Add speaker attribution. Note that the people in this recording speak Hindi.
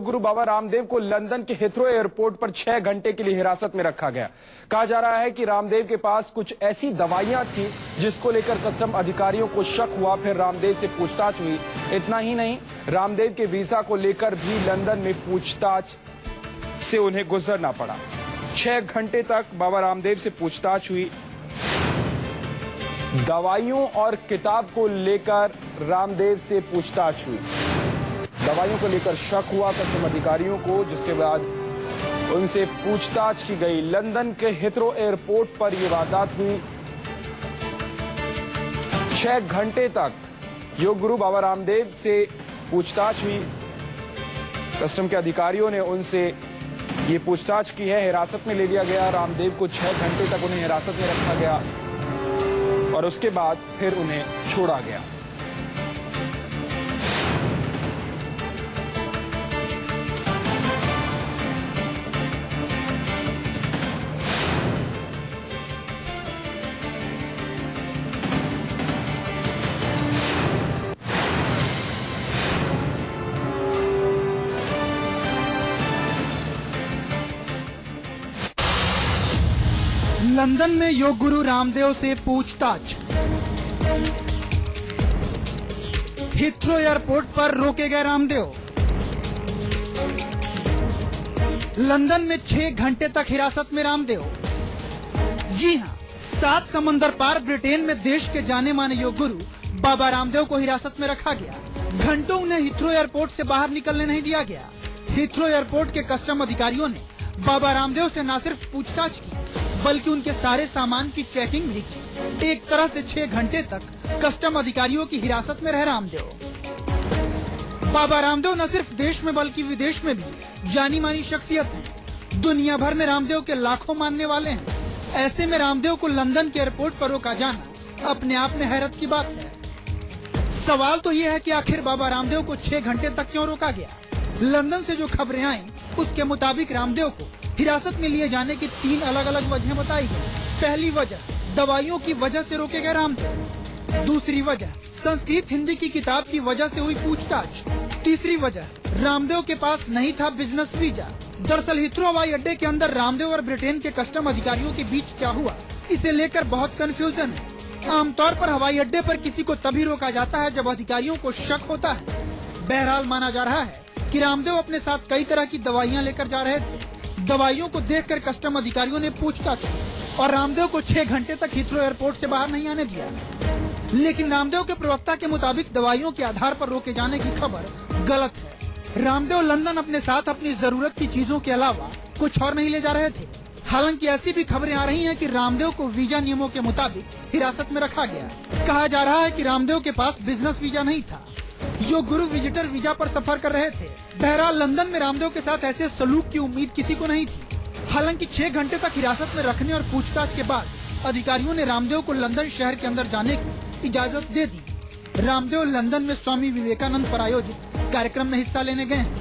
Speaker 1: योग गुरु बाबा रामदेव को लंदन के हिथ्रो एयरपोर्ट पर 6 घंटे के लिए हिरासत में रखा गया। कहा जा रहा है कि रामदेव के पास कुछ ऐसी दवाइयां थी जिसको लेकर कस्टम अधिकारियों को शक हुआ। फिर रामदेव से पूछताछ हुई। इतना ही नहीं, रामदेव के वीजा को लेकर भी लंदन में पूछताछ से उन्हें गुजरना पड़ा। 6 घंटे तक बाबा रामदेव से पूछताछ हुई। दवाइयों और किताब को लेकर रामदेव से पूछताछ हुई। दवाइयों को लेकर शक हुआ कस्टम अधिकारियों को, जिसके बाद उनसे पूछताछ की गई। लंदन के हिथ्रो एयरपोर्ट पर यह वारदात हुई। 6 घंटे तक योग गुरु बाबा रामदेव से पूछताछ हुई। कस्टम के अधिकारियों ने उनसे ये पूछताछ की है। हिरासत में ले लिया गया रामदेव को। 6 घंटे तक उन्हें हिरासत में रखा गया और उसके बाद फिर उन्हें छोड़ा गया।
Speaker 2: लंदन में योग गुरु रामदेव से पूछताछ। हिथ्रो एयरपोर्ट पर रोके गए रामदेव। लंदन में 6 घंटे तक हिरासत में रामदेव। जी हां, 7 समंदर पार ब्रिटेन में देश के जाने माने योग गुरु बाबा रामदेव को हिरासत में रखा गया। घंटों उन्हें हिथ्रो एयरपोर्ट से बाहर निकलने नहीं दिया गया। हिथ्रो एयरपोर्ट के कस्टम अधिकारियों ने बाबा रामदेव से न सिर्फ पूछताछ की बल्कि उनके सारे सामान की चेकिंग भी की। एक तरह से 6 घंटे तक कस्टम अधिकारियों की हिरासत में रहे रामदेव। बाबा रामदेव न सिर्फ देश में बल्कि विदेश में भी जानी मानी शख्सियत हैं। दुनिया भर में रामदेव के लाखों मानने वाले हैं। ऐसे में रामदेव को लंदन के एयरपोर्ट पर रोका जाना अपने आप में हैरत की बात है। सवाल तो ये है कि आखिर बाबा रामदेव को 6 घंटे तक क्यों रोका गया। लंदन से जो खबरें आई उसके मुताबिक रामदेव को हिरासत में लिए जाने की 3 अलग अलग वजह बताई गई। पहली वजह, दवाइयों की वजह से रोके गए रामदेव। दूसरी वजह, संस्कृत हिंदी की किताब की वजह से हुई पूछताछ। तीसरी वजह, रामदेव के पास नहीं था बिजनेस वीजा। दरअसल हिथ्रो हवाई अड्डे के अंदर रामदेव और ब्रिटेन के कस्टम अधिकारियों के बीच क्या हुआ, इसे लेकर बहुत कंफ्यूजन है। आमतौर पर हवाई अड्डे पर किसी को तभी रोका जाता है जब अधिकारियों को शक होता है। बहरहाल माना जा रहा है कि रामदेव अपने साथ कई तरह की दवाइयां लेकर जा रहे थे। दवाइयों को देखकर कस्टम अधिकारियों ने पूछताछ की और रामदेव को 6 घंटे तक हिथ्रो एयरपोर्ट से बाहर नहीं आने दिया। लेकिन रामदेव के प्रवक्ता के मुताबिक दवाइयों के आधार पर रोके जाने की खबर गलत है। रामदेव लंदन अपने साथ अपनी जरूरत की चीजों के अलावा कुछ और नहीं ले जा रहे थे। हालांकि ऐसी भी खबरें आ रही हैं कि रामदेव को वीजा नियमों के मुताबिक हिरासत में रखा गया। कहा जा रहा है कि रामदेव के पास बिजनेस वीजा नहीं था, जो गुरु विजिटर वीजा पर सफर कर रहे थे। बहरहाल लंदन में रामदेव के साथ ऐसे सलूक की उम्मीद किसी को नहीं थी। हालांकि 6 घंटे तक हिरासत में रखने और पूछताछ के बाद अधिकारियों ने रामदेव को लंदन शहर के अंदर जाने की इजाजत दे दी। रामदेव लंदन में स्वामी विवेकानंद पर आयोजित कार्यक्रम में हिस्सा लेने गए हैं।